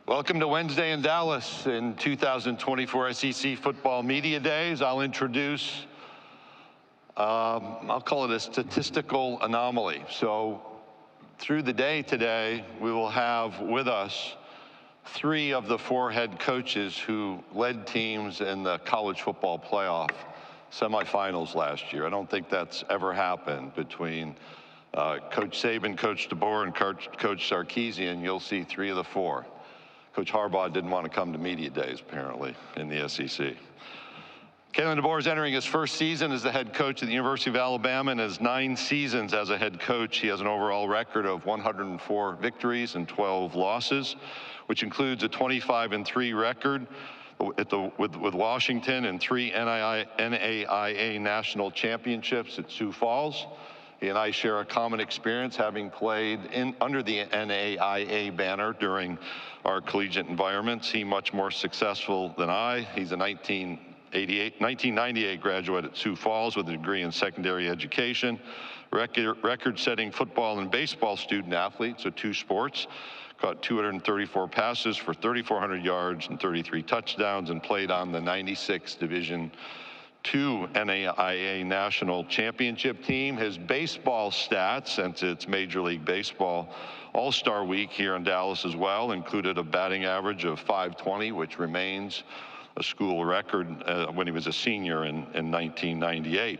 Welcome to Wednesday in Dallas in 2024 SEC Football Media Days. I'll introduce, I'll call it a statistical anomaly. So through the day today, we will have with us 3 of the 4 head coaches who led teams in the college football playoff semifinals last year. I don't think that's ever happened between Coach Saban, Coach DeBoer, and Coach Sarkisian. You'll see 3 of the 4. Coach Harbaugh didn't want to come to media days, apparently, in the SEC. Kalen DeBoer is entering his first season as the head coach at the University of Alabama. In his 9 seasons as a head coach, he has an overall record of 104 victories and 12 losses, which includes a 25-3 record with Washington and 3 NAIA national championships at Sioux Falls. He and I share a common experience, having played under the NAIA banner during our collegiate environments. He much more successful than I. He's a 1998 graduate at Sioux Falls with a degree in secondary education, record-setting football and baseball student athlete, so 2 sports. Caught 234 passes for 3,400 yards and 33 touchdowns, and played on the 96 Division II NAIA National Championship team. His baseball stats, since it's Major League Baseball All-Star Week here in Dallas as well, included a batting average of .520, which remains a school record when he was a senior in 1998.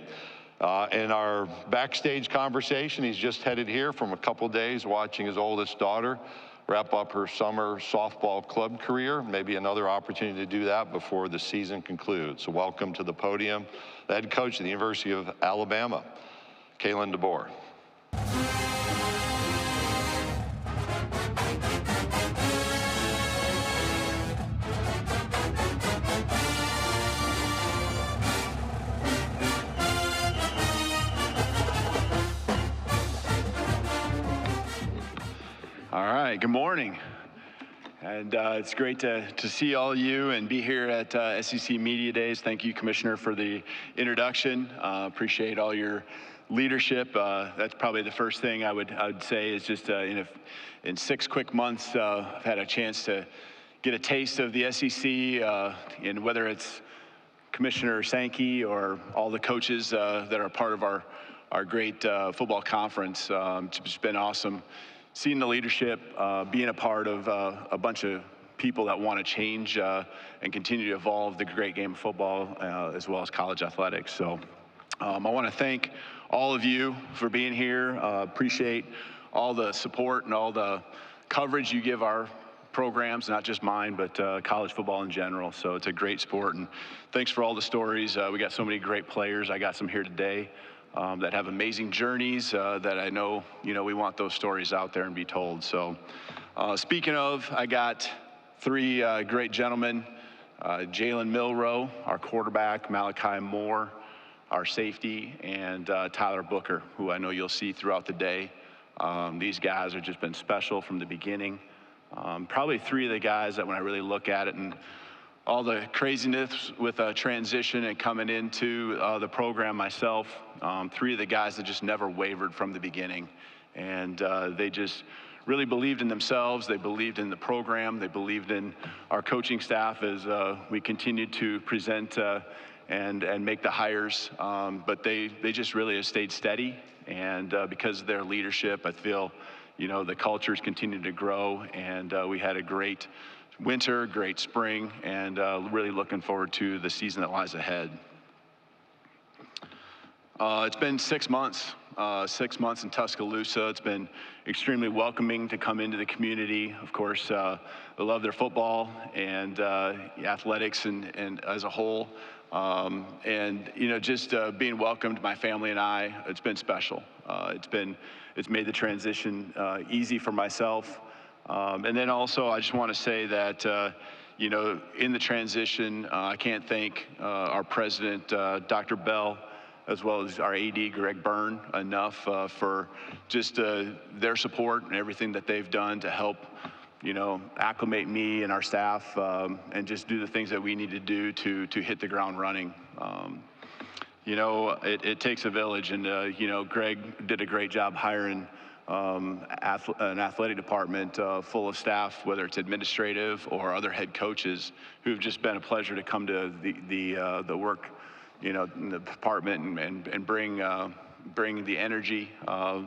In our backstage conversation, he's just headed here from a couple days watching his oldest daughter wrap up her summer softball club career. Maybe another opportunity to do that before the season concludes. So welcome to the podium, the head coach of the University of Alabama, Kalen DeBoer. All right, good morning. And it's great to see all of you and be here at SEC Media Days. Thank you, Commissioner, for the introduction. Appreciate all your leadership. That's probably the first thing I would say is just in 6 quick months, I've had a chance to get a taste of the SEC, and whether it's Commissioner Sankey or all the coaches that are part of our great football conference. It's just been awesome. Seeing the leadership, being a part of a bunch of people that want to change and continue to evolve the great game of football as well as college athletics. So I want to thank all of you for being here. Appreciate all the support and all the coverage you give our programs, not just mine, but college football in general. So it's a great sport, and thanks for all the stories. We got so many great players. I got some here today that have amazing journeys that I know, we want those stories out there and be told. So speaking of, I got 3 great gentlemen, Jalen Milroe, our quarterback, Malachi Moore, our safety, and Tyler Booker, who I know you'll see throughout the day. These guys have just been special from the beginning. Probably 3 of the guys that when I really look at it and all the craziness with transition and coming into the program myself, 3 of the guys that just never wavered from the beginning. And they just really believed in themselves. They believed in the program. They believed in our coaching staff as we continued to present and make the hires. But they just really have stayed steady. And because of their leadership, I feel, the culture's continued to grow. And we had a great winter, great spring, and really looking forward to the season that lies ahead. It's been 6 months, 6 months in Tuscaloosa. It's been extremely welcoming to come into the community. Of course, I love their football and athletics and as a whole. And just being welcomed, my family and I, it's been special. It's made the transition easy for myself. And then also, I just want to say that, in the transition, I can't thank our president, Dr. Bell, as well as our AD, Greg Byrne, enough for just their support and everything that they've done to help, acclimate me and our staff and just do the things that we need to do to hit the ground running. It takes a village, and Greg did a great job hiring an athletic department full of staff, whether it's administrative or other head coaches, who've just been a pleasure to come to the work, in the department and bring the energy. I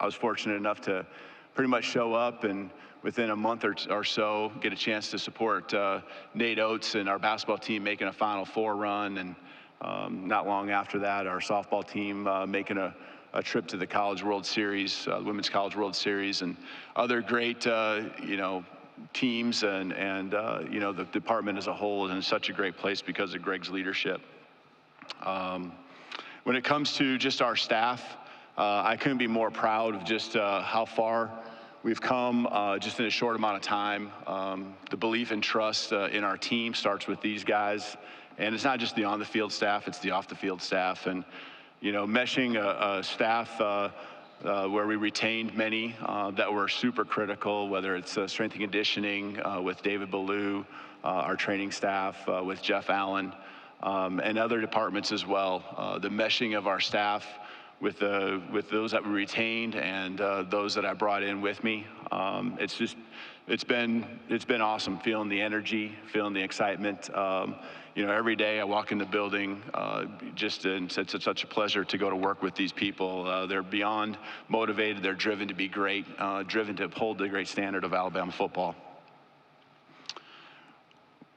was fortunate enough to pretty much show up and within a month or so get a chance to support Nate Oates and our basketball team making a Final Four run, and not long after that, our softball team making a trip to the College World Series, Women's College World Series, and other great, teams, and the department as a whole is in such a great place because of Greg's leadership. When it comes to just our staff, I couldn't be more proud of just how far we've come just in a short amount of time. The belief and trust in our team starts with these guys, and it's not just the on-the-field staff, it's the off-the-field staff. And meshing a staff where we retained many that were super critical, whether it's strength and conditioning with David Ballou, our training staff with Jeff Allen, and other departments as well. The meshing of our staff with those that we retained and those that I brought in with me, it's been awesome, feeling the energy, feeling the excitement. Every day I walk in the building, it's such a pleasure to go to work with these people. They're beyond motivated, they're driven to be great, driven to uphold the great standard of Alabama football.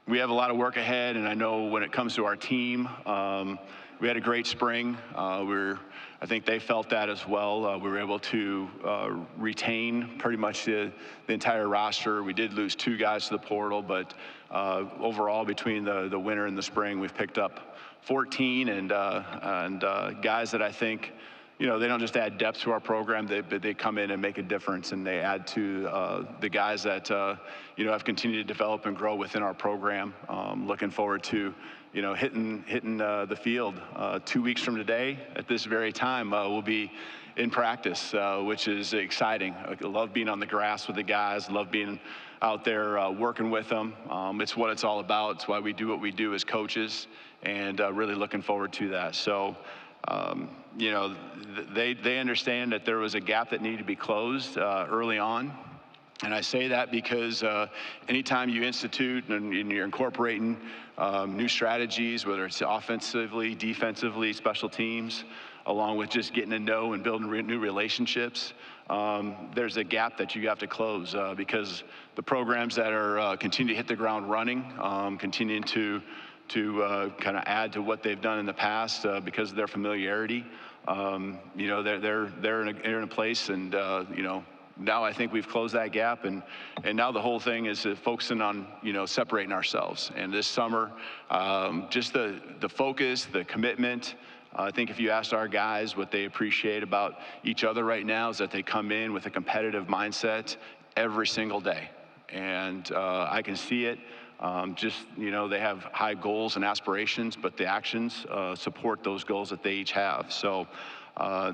We have a lot of work ahead, and I know when it comes to our team, we had a great spring. I think they felt that as well. We were able to retain pretty much the entire roster. We did lose 2 guys to the portal, but overall, between the winter and the spring, we've picked up 14 and guys that I think, they don't just add depth to our program, they come in and make a difference, and they add to the guys that have continued to develop and grow within our program. Looking forward to hitting the field 2 weeks from today at this very time. We'll be in practice, which is exciting. I love being on the grass with the guys, love being out there working with them. It's what it's all about. It's why we do what we do as coaches, and really looking forward to that. So they understand that there was a gap that needed to be closed early on. And I say that because anytime you institute and you're incorporating new strategies, whether it's offensively, defensively, special teams, along with just getting to know and building new relationships, there's a gap that you have to close because the programs that are continue to hit the ground running, continuing to kind of add to what they've done in the past because of their familiarity, they're in a place, and now I think we've closed that gap, and now the whole thing is focusing on separating ourselves. And this summer, just the focus, the commitment. I think if you asked our guys what they appreciate about each other right now is that they come in with a competitive mindset every single day, and I can see it. They have high goals and aspirations, but the actions support those goals that they each have. So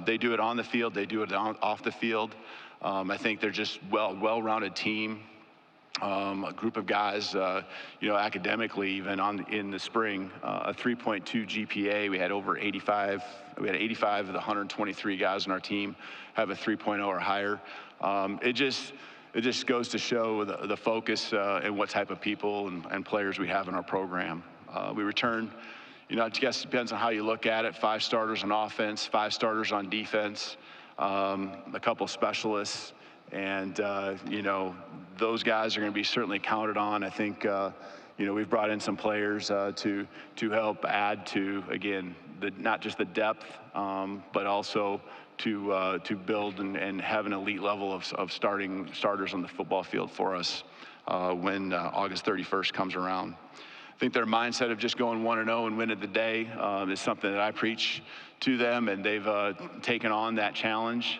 they do it on the field, they do it off the field. I think they're just well-rounded team, a group of guys, academically, even in the spring, a 3.2 GPA. We had over 85. We had 85 of the 123 guys on our team have a 3.0 or higher. It just goes to show the focus and what type of people and players we have in our program. We returned, I guess it depends on how you look at it, 5 starters on offense, 5 starters on defense, a couple specialists, and those guys are going to be certainly counted on. I think we've brought in some players to help add to, again, not just the depth, but also to build and have an elite level of starters on the football field for us when August 31st comes around. I think their mindset of just going 1-0 and winning the day is something that I preach to them, and they've taken on that challenge.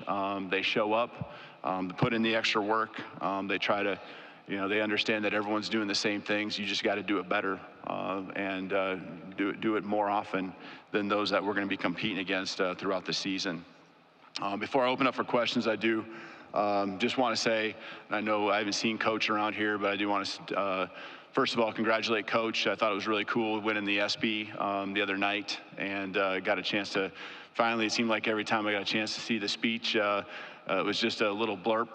They show up, they put in the extra work. They try to, they understand that everyone's doing the same things. You just got to do it better and do it more often than those that we're going to be competing against throughout the season. Before I open up for questions, I do just want to say, I know I haven't seen Coach around here, but I do want to first of all, congratulate Coach. I thought it was really cool winning the ESPY the other night, and got a chance to finally, it seemed like every time I got a chance to see the speech, it was just a little blurb.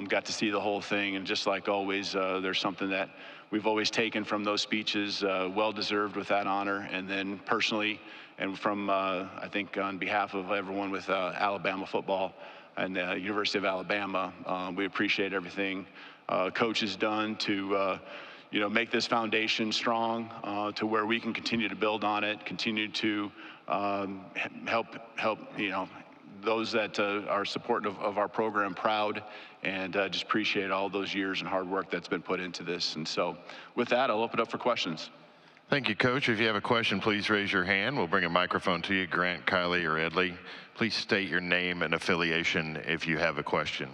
Got to see the whole thing, and just like always, there's something that we've always taken from those speeches, well-deserved with that honor. And then personally, and from, I think on behalf of everyone with Alabama football and the University of Alabama, we appreciate everything Coach has done to make this foundation strong to where we can continue to build on it, continue to help those that are supportive of our program proud, and just appreciate all those years and hard work that's been put into this. And so with that, I'll open up for questions. Thank you, Coach. If you have a question, please raise your hand. We'll bring a microphone to you, Grant, Kylie, or Edley. Please state your name and affiliation if you have a question.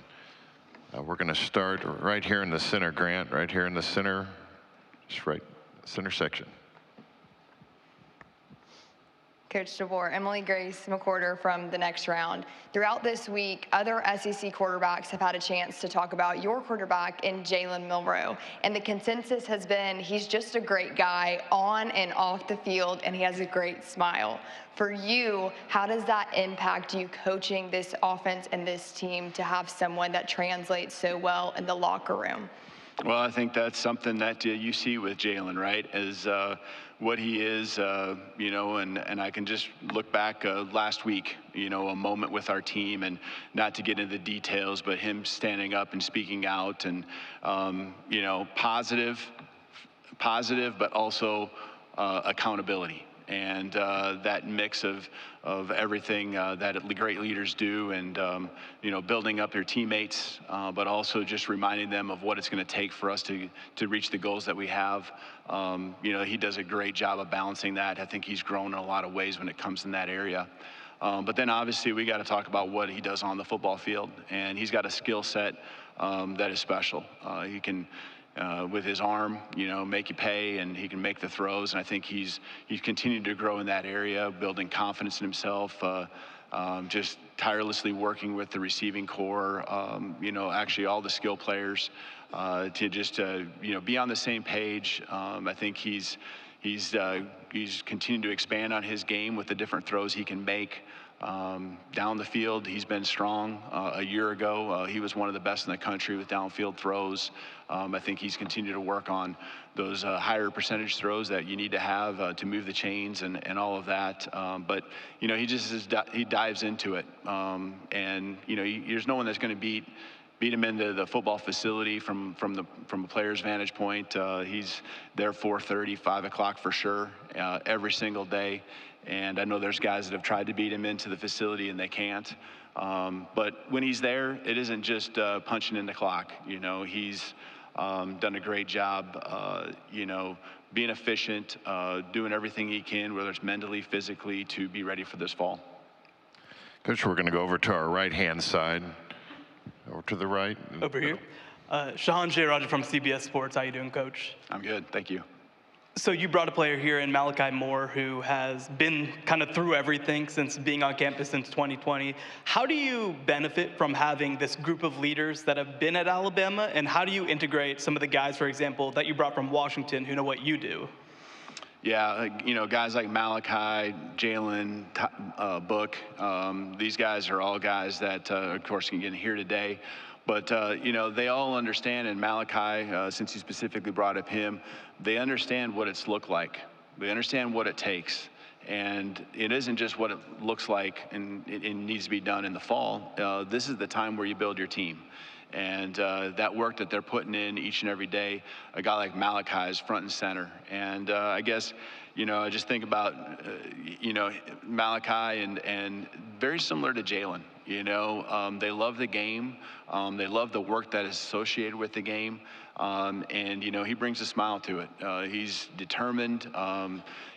We're going to start right here in the center, Grant, right here in the center, just right center section. Coach DeBoer, Emily Grace McWhorter from The Next Round. Throughout this week, other SEC quarterbacks have had a chance to talk about your quarterback in Jalen Milroe. And the consensus has been he's just a great guy on and off the field, and he has a great smile. For you, how does that impact you coaching this offense and this team to have someone that translates so well in the locker room? Well, I think that's something that you see with Jalen, right, is what he is, and I can just look back last week, a moment with our team, and not to get into the details, but him standing up and speaking out, and, positive, but also accountability. And that mix of everything that great leaders do, and building up their teammates, but also just reminding them of what it's going to take for us to reach the goals that we have. He does a great job of balancing that. I think he's grown in a lot of ways when it comes in that area. But then obviously we got to talk about what he does on the football field, and he's got a skill set that is special. He can. With his arm, make you pay, and he can make the throws. And I think he's continued to grow in that area, building confidence in himself, just tirelessly working with the receiving core, actually all the skill players to just, be on the same page. I think he's continued to expand on his game with the different throws he can make. Down the field, he's been strong. A year ago, he was one of the best in the country with downfield throws. I think he's continued to work on those higher percentage throws that you need to have to move the chains and all of that. But he dives into it, and there's no one that's going to beat him into the football facility from a player's vantage point. He's there 4:30, 5 o'clock for sure, every single day. And I know there's guys that have tried to beat him into the facility and they can't. But when he's there, it isn't just punching in the clock. He's done a great job, being efficient, doing everything he can, whether it's mentally, physically, to be ready for this fall. Coach, we're going to go over to our right-hand side. Over to the right. Over here. Shahan J. Roger from CBS Sports. How you doing, Coach? I'm good, thank you. So you brought a player here in Malachi Moore who has been kind of through everything since being on campus since 2020. How do you benefit from having this group of leaders that have been at Alabama, and how do you integrate some of the guys, for example, that you brought from Washington who know what you do? Yeah, guys like Malachi, Jalen, Book, these guys are all guys that, of course, can get here today. But, they all understand, and Malachi, since you specifically brought up him, they understand what it's looked like. They understand what it takes. And it isn't just what it looks like and it needs to be done in the fall. This is the time where you build your team. And that work that they're putting in each and every day, a guy like Malachi is front and center. And I guess, I just think about, Malachi and very similar to Jalen. They love the game. They love the work that is associated with the game. And he brings a smile to it. He's determined.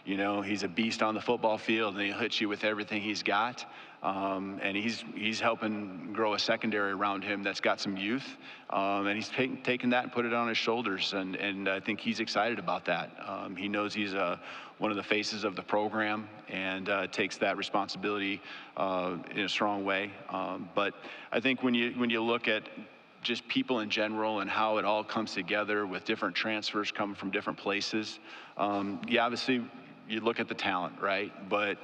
He's a beast on the football field, and he'll hit you with everything he's got. And he's helping grow a secondary around him that's got some youth. And he's taken that and put it on his shoulders. And I think he's excited about that. He knows he's one of the faces of the program, and takes that responsibility in a strong way. But I think when you look at just people in general and how it all comes together with different transfers coming from different places, obviously you look at the talent, right? But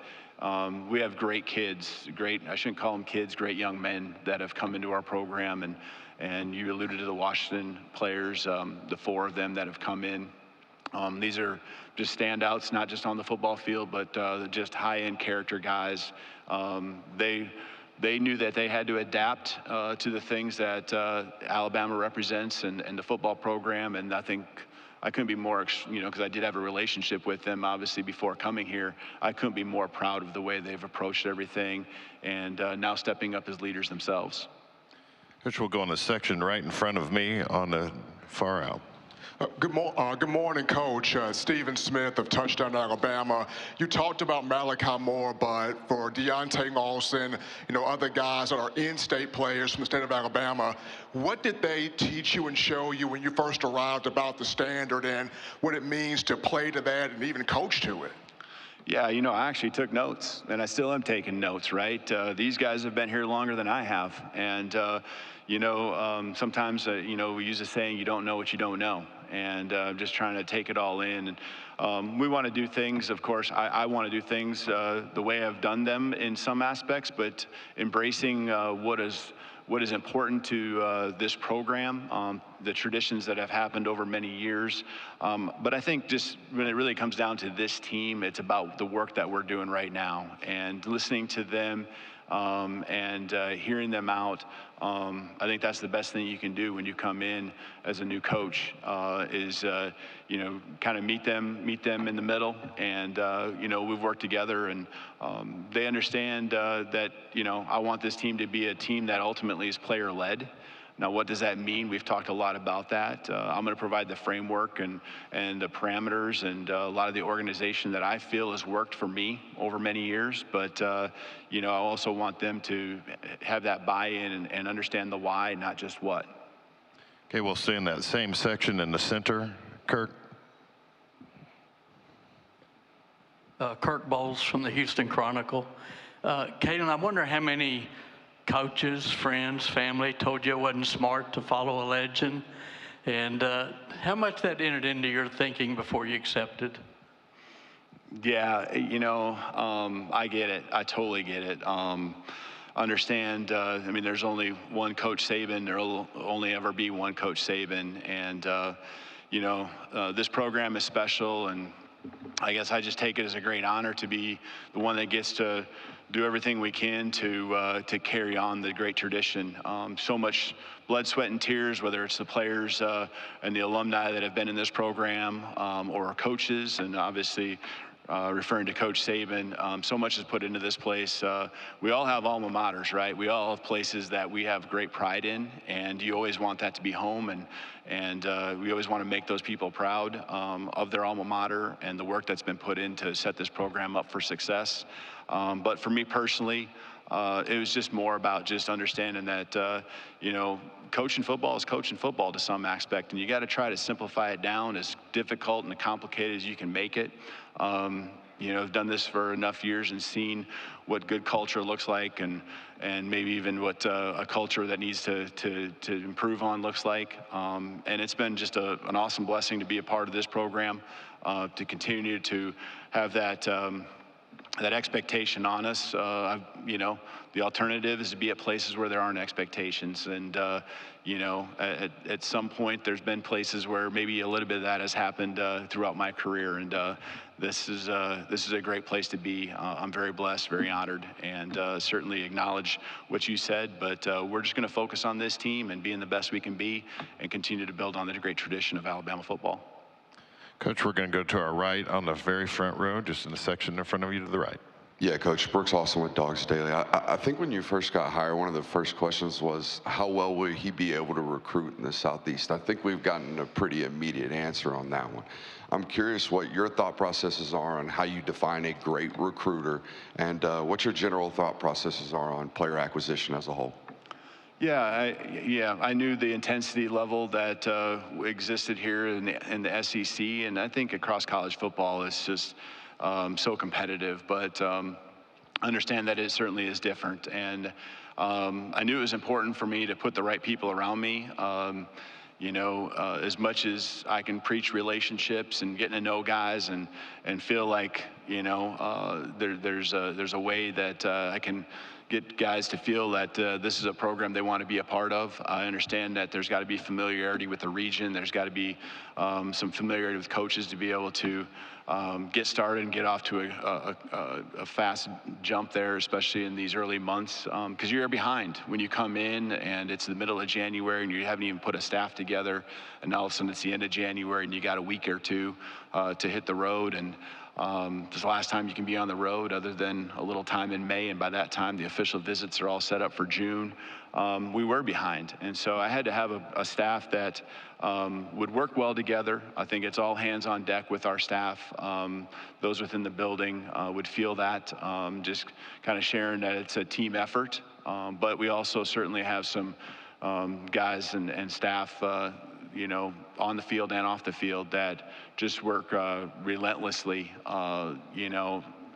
we have great kids, I shouldn't call them kids, great young men that have come into our program. And you alluded to the Washington players, the 4 of them that have come in. These are just standouts, not just on the football field, but just high-end character guys. They knew that they had to adapt to the things that Alabama represents and the football program, and I think I couldn't be more, because I did have a relationship with them, obviously, before coming here. I couldn't be more proud of the way they've approached everything and now stepping up as leaders themselves. Coach, we'll go on the section right in front of me on the far out. Good morning, Coach. Stephen Smith of Touchdown Alabama. You talked about Malachi Moore, but for Deontay Lawson, other guys that are in-state players from the state of Alabama, what did they teach you and show you when you first arrived about the standard and what it means to play to that and even coach to it? Yeah, I actually took notes, and I still am taking notes, right? These guys have been here longer than I have, and sometimes, we use a saying, you don't know what you don't know, and just trying to take it all in. And we want to do things, of course, I want to do things the way I've done them in some aspects, but embracing what is important to this program, the traditions that have happened over many years. But I think just when it really comes down to this team, it's about the work that we're doing right now and listening to them and hearing them out. I think that's the best thing you can do when you come in as a new coach is kind of meet them in the middle, and we've worked together, and they understand that I want this team to be a team that ultimately is player led. Now, what does that mean? We've talked a lot about that. I'm going to provide the framework and the parameters and a lot of the organization that I feel has worked for me over many years. But, I also want them to have that buy-in and understand the why, not just what. Okay, we'll stay in that same section in the center. Kirk. Kirk Bowles from the Houston Chronicle. Kalen, I wonder how many coaches, friends, family told you it wasn't smart to follow a legend, and how much that entered into your thinking before you accepted? Yeah, I get it. I totally get it. Understand, there's only one Coach Saban. There will only ever be one Coach Saban, and this program is special, and I guess I just take it as a great honor to be the one that gets to do everything we can to carry on the great tradition. So much blood, sweat, and tears, whether it's the players and the alumni that have been in this program or our coaches, and obviously referring to Coach Saban, so much is put into this place. We all have alma maters, right? We all have places that we have great pride in, and you always want that to be home, and we always want to make those people proud of their alma mater and the work that's been put in to set this program up for success. But for me personally, it was just more about just understanding that, coaching football is coaching football to some aspect, and you got to try to simplify it down as difficult and complicated as you can make it. I've done this for enough years and seen what good culture looks like, and maybe even what a culture that needs to improve on looks like. And it's been just an awesome blessing to be a part of this program, to continue to have that expectation on us. The alternative is to be at places where there aren't expectations. And, at some point there's been places where maybe a little bit of that has happened throughout my career. And this is a great place to be. I'm very blessed, very honored, and certainly acknowledge what you said. But we're just going to focus on this team and being the best we can be and continue to build on the great tradition of Alabama football. Coach, we're going to go to our right on the very front row, just in the section in front of you to the right. Yeah, Coach, Brooks Austin with Dogs Daily. I think when you first got hired, one of the first questions was, how well will he be able to recruit in the Southeast? I think we've gotten a pretty immediate answer on that one. I'm curious what your thought processes are on how you define a great recruiter, and what your general thought processes are on player acquisition as a whole. Yeah, I knew the intensity level that existed here in the SEC, and I think across college football is just so competitive. But understand that it certainly is different, and I knew it was important for me to put the right people around me. as much as I can preach relationships and getting to know guys and feel like, there's a way that I can get guys to feel that this is a program they want to be a part of. I understand that there's got to be familiarity with the region. There's got to be some familiarity with coaches to be able to get started and get off to a fast jump there, especially in these early months, because you're behind when you come in and it's the middle of January and you haven't even put a staff together, and all of a sudden it's the end of January and you got a week or two to hit the road. And this is the last time you can be on the road other than a little time in May, and by that time the official visits are all set up for June. We were behind, and so I had to have a staff that would work well together. I think it's all hands on deck with our staff. Those within the building would feel that, just kind of sharing that it's a team effort, but we also certainly have some guys and staff on the field and off the field that just work relentlessly,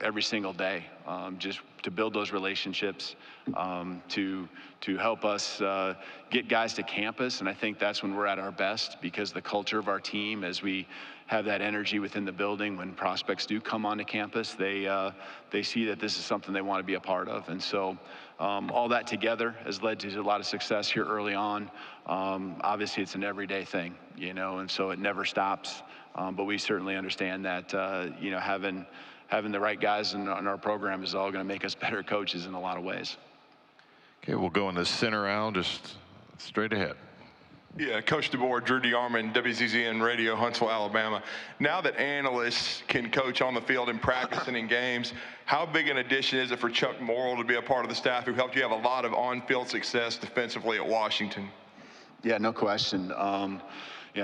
every single day, just to build those relationships, to help us get guys to campus. And I think that's when we're at our best, because the culture of our team, as we have that energy within the building, when prospects do come onto campus, they see that this is something they want to be a part of. And so all that together has led to a lot of success here early on. Obviously, it's an everyday thing, and so it never stops. But we certainly understand that, having the right guys in our program is all going to make us better coaches in a lot of ways. Okay, we'll go in the center aisle, just straight ahead. Yeah, Coach DeBoer, Drew DeArmond, WCZN Radio, Huntsville, Alabama. Now that analysts can coach on the field in practice and in games, how big an addition is it for Chuck Morrill to be a part of the staff who helped you have a lot of on-field success defensively at Washington? Yeah, no question.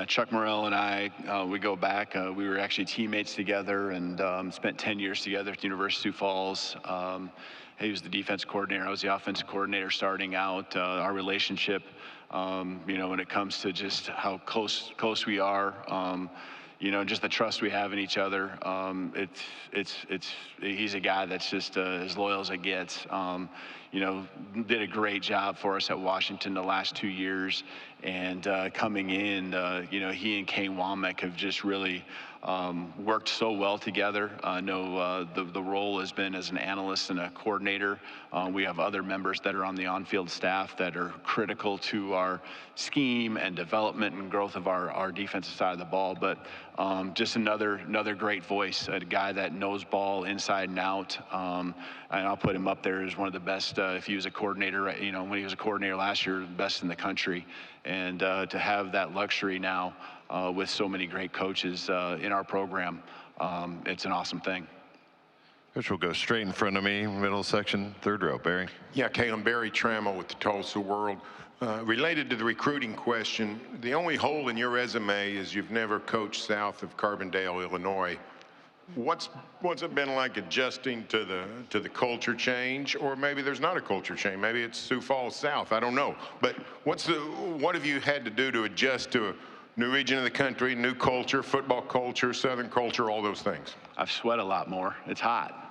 Chuck Morrill and I, we go back. We were actually teammates together and spent 10 years together at the University of Sioux Falls. He was the defense coordinator. I was the offensive coordinator starting out. Our relationship, when it comes to just how close we are, just the trust we have in each other. He's a guy that's just as loyal as it gets. Did a great job for us at Washington the last 2 years, and coming in, he and Kane Womack have just really worked so well together. I know the role has been as an analyst and a coordinator. We have other members that are on the on-field staff that are critical to our scheme and development and growth of our defensive side of the ball. But just another great voice, a guy that knows ball inside and out. And I'll put him up there as one of the best. If he was a coordinator, when he was a coordinator last year, the best in the country. And to have that luxury now with so many great coaches in our program, it's an awesome thing. Coach will go straight in front of me, middle section, third row. Barry. Yeah, Kalen, Barry Trammell with the Tulsa World. Related to the recruiting question, the only hole in your resume is you've never coached south of Carbondale, Illinois. What's it been like adjusting to the culture change? Or maybe there's not a culture change. Maybe it's Sioux Falls South. I don't know. But what have you had to do to adjust to a new region of the country, new culture, football culture, Southern culture, all those things? I've sweat a lot more. It's hot.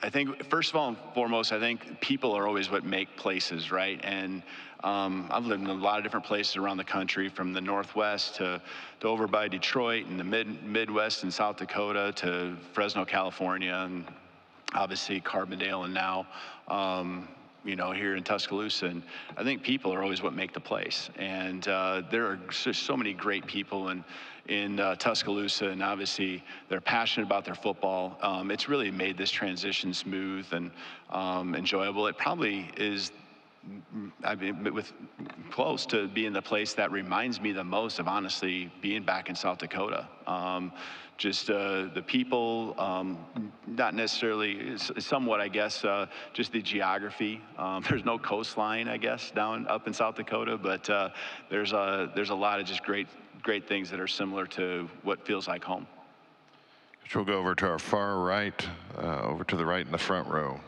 I think first of all and foremost, I think people are always what make places, right? And I've lived in a lot of different places around the country, from the Northwest to over by Detroit and the Midwest and South Dakota to Fresno, California, and obviously Carbondale, and now here in Tuscaloosa. And I think people are always what make the place. And there are just so many great people in Tuscaloosa, and obviously they're passionate about their football. It's really made this transition smooth and enjoyable. It probably is, close to being the place that reminds me the most of, honestly, being back in South Dakota. Just the people, not necessarily, somewhat, I guess, just the geography. There's no coastline, I guess, up in South Dakota, but there's a lot of just great things that are similar to what feels like home. We'll go over to our far right, over to the right in the front row.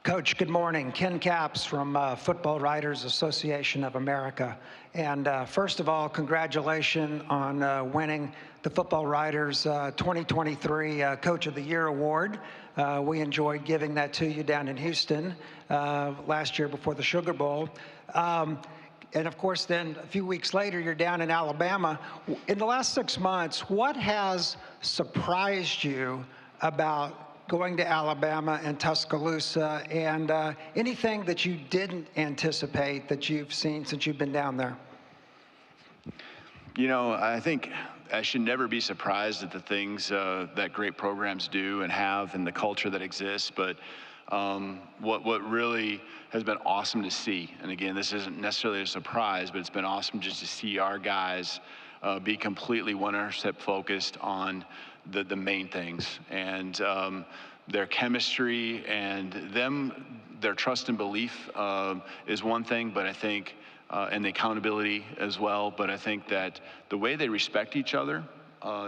Coach, good morning. Ken Capps from Football Writers Association of America. And first of all, congratulations on winning the Football Writers 2023 Coach of the Year Award. We enjoyed giving that to you down in Houston last year before the Sugar Bowl. And of course, then a few weeks later, you're down in Alabama. In the last 6 months, what has surprised you about going to Alabama and Tuscaloosa, and anything that you didn't anticipate that you've seen since you've been down there? You know, I think I should never be surprised at the things that great programs do and have and the culture that exists. But what really has been awesome to see, and again, this isn't necessarily a surprise, but it's been awesome just to see our guys be completely 100% focused on the main things. And their chemistry and their trust and belief is one thing, but I think, and the accountability as well, but I think that the way they respect each other,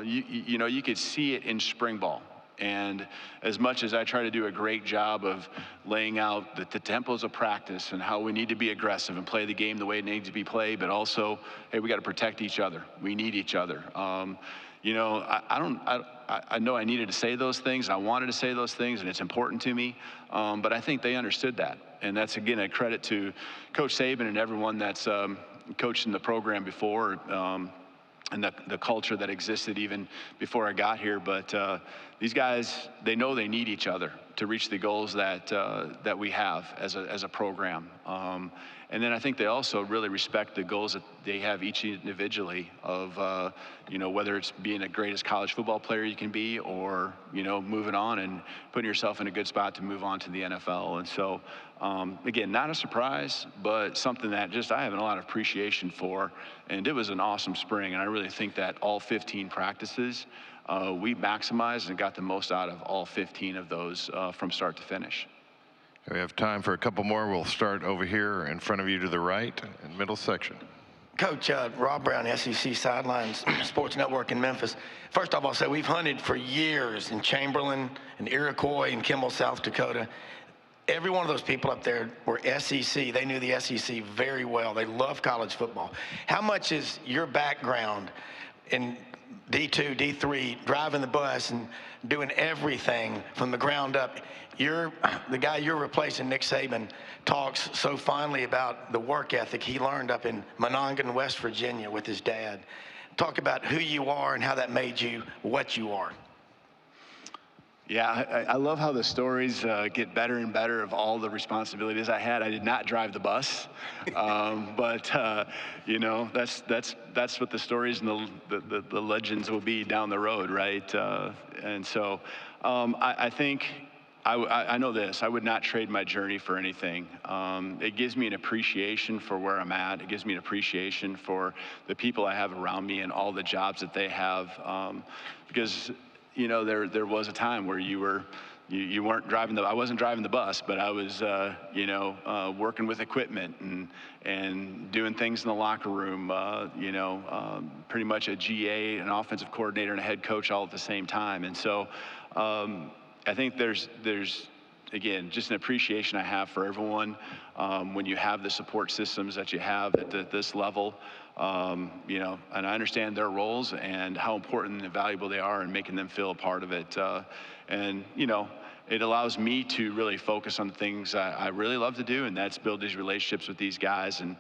you know, you could see it in spring ball. And as much as I try to do a great job of laying out the tempos of practice and how we need to be aggressive and play the game the way it needs to be played, but also, hey, we got to protect each other. We need each other. You know, I know I needed to say those things. I wanted to say those things, and it's important to me. But I think they understood that. And that's, again, a credit to Coach Saban and everyone that's coached in the program before, and the culture that existed even before I got here. But these guys, they know they need each other to reach the goals that we have as a program. And then I think they also really respect the goals that they have each individually of, you know, whether it's being the greatest college football player you can be or, you know, moving on and putting yourself in a good spot to move on to the NFL. And so, again, not a surprise, but something that just I have a lot of appreciation for. And it was an awesome spring. And I really think that all 15 practices, we maximized and got the most out of all 15 of those from start to finish. We have time for a couple more. We'll start over here in front of you to the right, in middle section. Coach, Rob Brown, SEC Sidelines Sports Network in Memphis. First off, I'll say we've hunted for years in Chamberlain and Iroquois and Kimball, South Dakota. Every one of those people up there were SEC. They knew the SEC very well. They love college football. How much is your background in D2, D3, driving the bus and doing everything from the ground up? The guy you're replacing, Nick Saban, talks so fondly about the work ethic he learned up in Monongahela, West Virginia with his dad. Talk about who you are and how that made you what you are. Yeah, I love how the stories get better and better of all the responsibilities I had. I did not drive the bus, but you know, that's what the stories and the legends will be down the road, right? And so I think I know this. I would not trade my journey for anything. It gives me an appreciation for where I'm at. It gives me an appreciation for the people I have around me and all the jobs that they have, because you know, there was a time where you weren't driving I wasn't driving the bus, but I was, you know, working with equipment and doing things in the locker room, you know, pretty much a GA, an offensive coordinator, and a head coach all at the same time. And so I think there's again, just an appreciation I have for everyone when you have the support systems that you have at this level. You know, and I understand their roles and how important and valuable they are and making them feel a part of it. And, you know, it allows me to really focus on the things I really love to do, and that's build these relationships with these guys and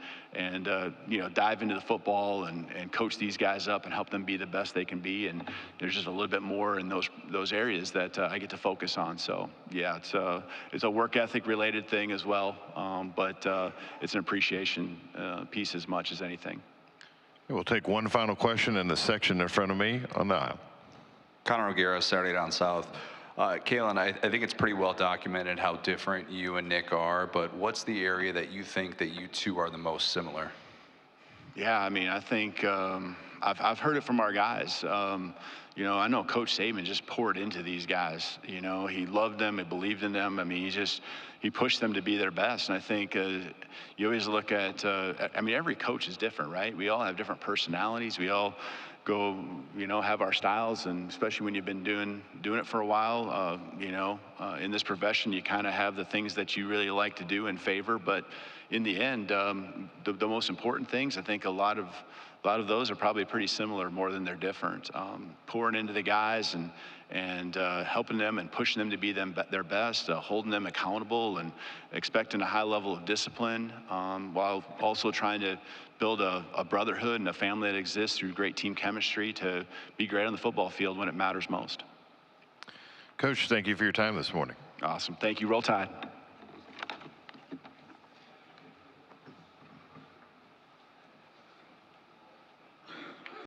you know, dive into the football and coach these guys up and help them be the best they can be. And there's just a little bit more in those areas that I get to focus on. So yeah, it's a work ethic related thing as well, but it's an appreciation piece as much as anything. We'll take one final question in the section in front of me on the aisle. Connor O'Gara, Saturday Down South. Kalen, I think it's pretty well documented how different you and Nick are, but what's the area that you think that you two are the most similar? Yeah, I mean, I think I've heard it from our guys. You know, I know Coach Saban just poured into these guys. You know, he loved them, he believed in them. I mean, he pushed them to be their best. And I think you always look at, I mean, every coach is different, right? We all have different personalities. We all go, you know, have our styles, and especially when you've been doing it for a while, you know, in this profession, you kind of have the things that you really like to do and favor. But in the end, the most important things, I think a lot of those are probably pretty similar more than they're different. Pouring into the guys and helping them and pushing them to be their best, holding them accountable and expecting a high level of discipline, while also trying to build a brotherhood and a family that exists through great team chemistry to be great on the football field when it matters most. Coach, thank you for your time this morning. Awesome. Thank you. Roll Tide.